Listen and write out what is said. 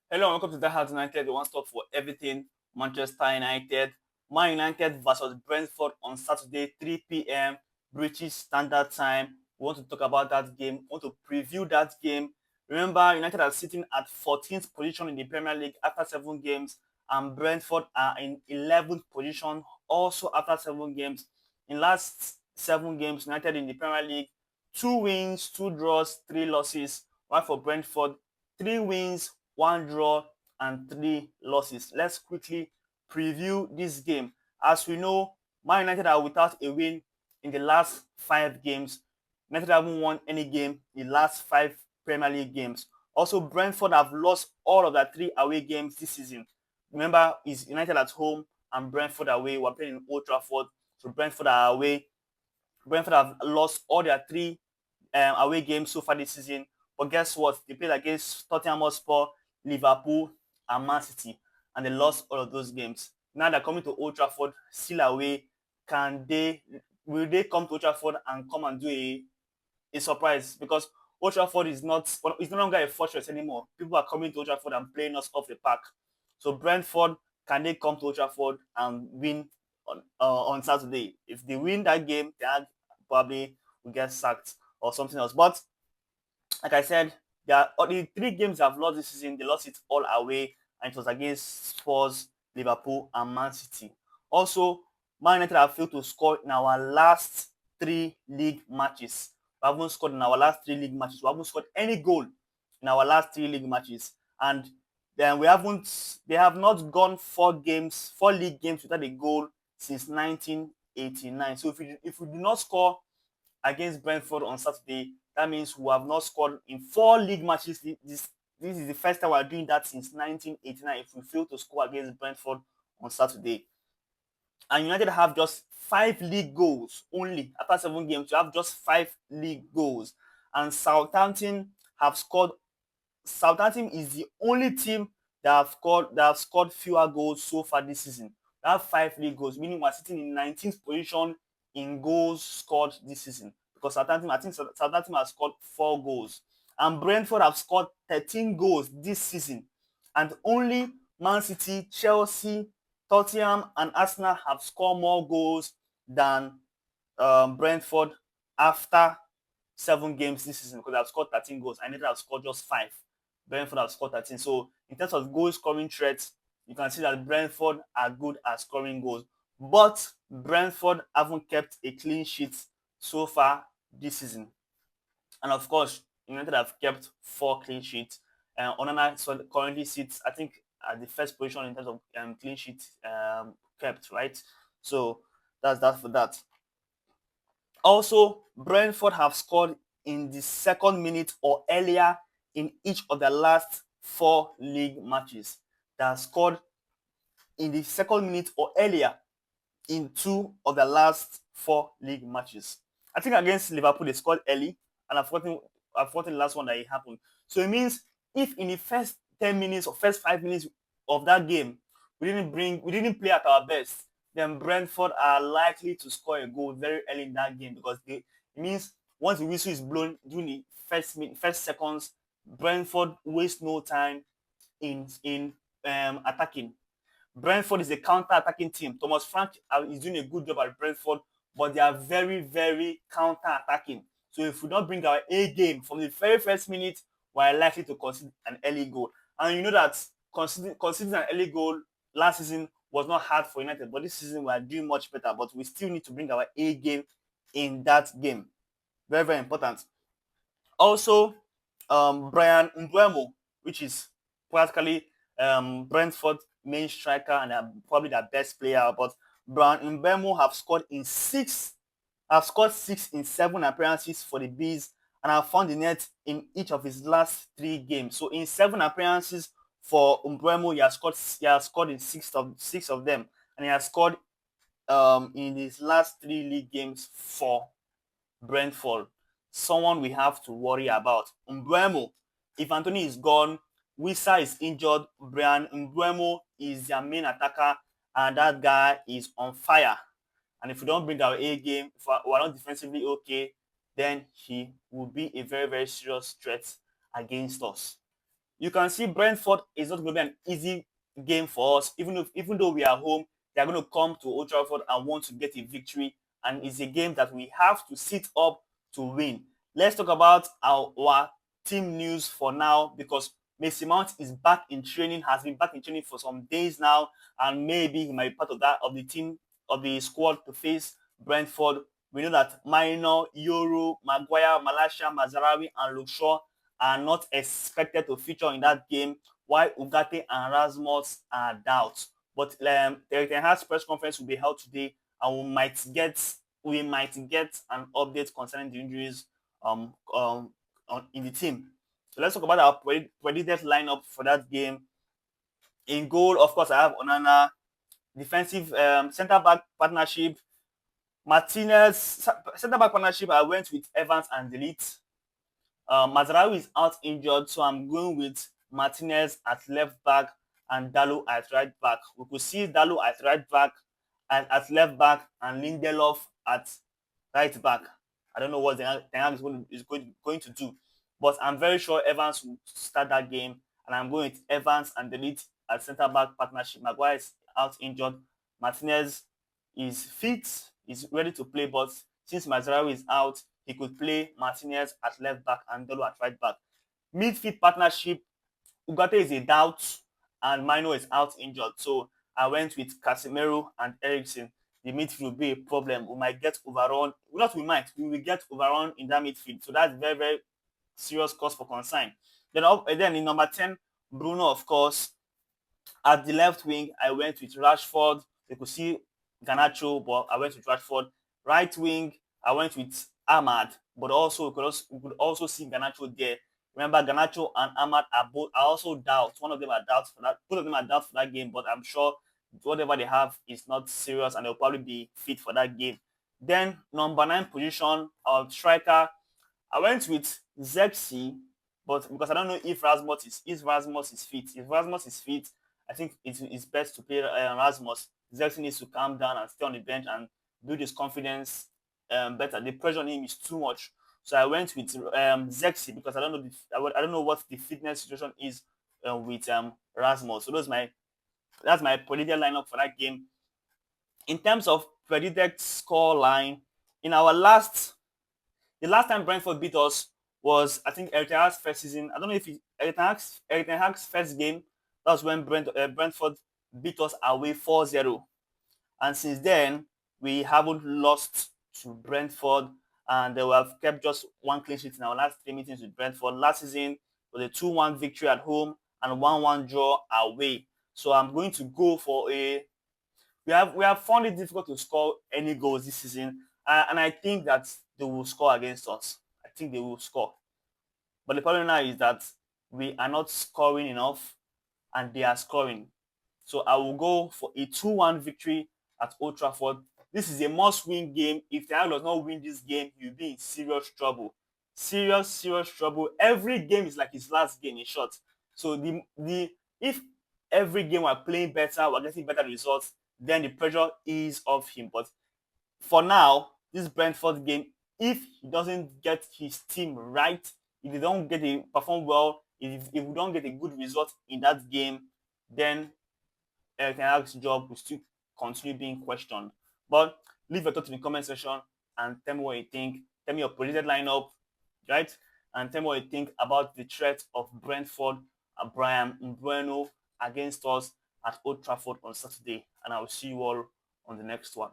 Hello and welcome to the Heart United, the one stop for everything Manchester United. Man United versus Brentford on Saturday, 3 p.m. British Standard Time. We want to talk about that game. We want to preview that game. Remember, United are sitting at 14th position in the Premier League after 7 games, and Brentford are in 11th position also after 7 games. In last 7 games, United in the Premier League, 2 wins, 2 draws, 3 losses. While for Brentford, 3 wins, 1 draw, and 3 losses. Let's quickly preview this game. As we know, Man United are without a win in the last 5 games. United haven't won any game in the last 5 Premier League games. Also, Brentford have lost all of their 3 away games this season. Remember, it's United at home and Brentford away. We're playing in Old Trafford, so Brentford are away. Brentford have lost all their 3 away games so far this season. But guess what? They played against Tottenham Hotspur, Liverpool, and Man City, and they lost all of those games. Now they're coming to Old Trafford, still away. Will they come to Old Trafford and come and do a surprise? Because Old Trafford is not it's no longer a fortress anymore. People are coming to Old Trafford and playing us off the park. So Brentford, can they come to Old Trafford and win on Saturday? If they win that game, they probably will get sacked or something else. But like I said, the 3 games they've lost this season, they lost it all away, and it was against Spurs, Liverpool, and Man City. Also, Man United have failed to score in our last 3 league matches. We haven't scored in our last 3 league matches. We haven't scored any goal in our last 3 league matches. And then they have not gone 4 games, 4 league games without a goal since 1989. So if we do not score against Brentford on Saturday, that means we have not scored in 4 league matches. This is the first time we are doing that since 1989 if we fail to score against Brentford on Saturday. And United have just 5 league goals only after 7 games. You have just 5 league goals. And Southampton is the only team that have scored fewer goals so far this season. They have 5 league goals, meaning we're sitting in 19th position in goals scored this season. Because Southampton has scored 4 goals. And Brentford have scored 13 goals this season. And only Man City, Chelsea, Tottenham, and Arsenal have scored more goals than Brentford after 7 games this season, because I've scored 13 goals. I need to have scored just 5. Brentford have scored 13. So in terms of goal scoring threats, you can see that Brentford are good at scoring goals. But Brentford haven't kept a clean sheet so far this season. And of course, United have kept 4 clean sheets. Onana currently sits, I think, at the first position in terms of clean sheets kept, right? So that's that for that. Also, Brentford have scored in the second minute or earlier in each of the last 4 league matches. They have scored in the second minute or earlier in 2 of the last 4 league matches. I think against Liverpool they scored early, and I've forgotten the last one that it happened. So it means if in the first 10 minutes or first 5 minutes of that game we didn't play at our best, then Brentford are likely to score a goal very early in that game, because it means once the whistle is blown during the first seconds, Brentford waste no time in attacking. Brentford is a counter-attacking team. Thomas Frank is doing a good job at Brentford, but they are very, very counter-attacking. So if we don't bring our A game from the very first minute, we are likely to concede an early goal. And you know that conceding an early goal last season was not hard for United, but this season we are doing much better. But we still need to bring our A game in that game. Very, very important. Also, Brian Mbuemo, which is practically Brentford main striker and probably their best player. But Brian Mbuemo have scored 6 in 7 appearances for the Bees, and have found the net in each of his last 3 games. So in 7 appearances for Mbuemo, he has scored in six of them, and he has scored in his last 3 league games for Brentford. Someone we have to worry about. Mbuemo, if Anthony is gone, Wissa is injured, Brian Mbuemo is their main attacker, and that guy is on fire. And if we don't bring our A game, if we're not defensively okay, then he will be a very, very serious threat against us. You can see Brentford is not going to be an easy game for us. Even though we are home, they are going to come to Old Trafford and want to get a victory, and it's a game that we have to sit up to win. Let's talk about our team news for now, because Mason Mount is back in training, has been back in training for some days now, and maybe he might be part of the team of the squad to face Brentford. We know that Minor, Yoro, Maguire, Malasha, Mazarawi, and Luke Shaw are not expected to feature in that game, while Ugarte and Rasmus are doubt. But Erik Ten Hag's press conference will be held today, and we might get an update concerning the injuries in the team. So let's talk about our predicted lineup for that game. In goal, of course, I have Onana. Defensive centre back partnership, Martinez. Centre back partnership, I went with Evans and Delete. Mazraoui is out injured, so I'm going with Martinez at left back and Dalo at right back. We could see Dalo at right back and at left back and Lindelof at right back. I don't know what Ten Hag is going to do, but I'm very sure Evans will start that game, and I'm going with Evans and Delete at centre back partnership. Maguire is out injured. Martinez is fit, is ready to play, but since Mazraoui is out, he could play Martinez at left back and Dolo at right back. Midfield partnership, Ugarte is a doubt and Mino is out injured. So I went with Casemiro and Eriksen. The midfield will be a problem. We might get overrun. Not we might, we will get overrun in that midfield. So that's very, very serious cause for concern. Then in number 10, Bruno, of course. At the left wing, I went with Rashford. You could see Garnacho, but I went with Rashford. Right wing, I went with Ahmad, but also we could also see Garnacho there. Remember, Garnacho and Ahmad are also doubts. One of them are doubts for that. Both of them are doubts for that game, but I'm sure whatever they have is not serious, and they'll probably be fit for that game. Then number 9 position, our striker, I went with Zexi, but because I don't know if Rasmus is fit. If Rasmus is fit, I think it's best to play Rasmus. Zexi needs to calm down and stay on the bench and build his confidence better. The pressure on him is too much. So I went with Zexi because I don't know what the fitness situation is with Rasmus. So that's my predicted lineup for that game. In terms of predicted score line, in our the last time Brentford beat us was, I think, Erik Ten Hag's first season. I don't know if Erik Ten Hag's first game. That was when Brentford beat us away 4-0. And since then, we haven't lost to Brentford, and we have kept just one clean sheet in our last 3 meetings with Brentford. Last season was a 2-1 victory at home and a 1-1 draw away. So I'm going to go for we have found it difficult to score any goals this season, and I think that they will score against us. I think they will score, but the problem now is that we are not scoring enough, and they are scoring. So I will go for a 2-1 victory at Old Trafford. This is a must-win game. If Ten Hag does not win this game, he'll be in serious trouble. Serious, serious trouble. Every game is like his last game, in short. So the if every game we're playing better, we're getting better results, then the pressure is off him. But for now, this Brentford game, if he doesn't get his team right, if they don't perform well, if we don't get a good result in that game, then Erik Ten Hag's job will still continue being questioned. But leave your thoughts in the comment section and tell me what you think. Tell me your predicted lineup, right? And tell me what you think about the threat of Brentford and Brian Mbeumo against us at Old Trafford on Saturday. And I will see you all on the next one.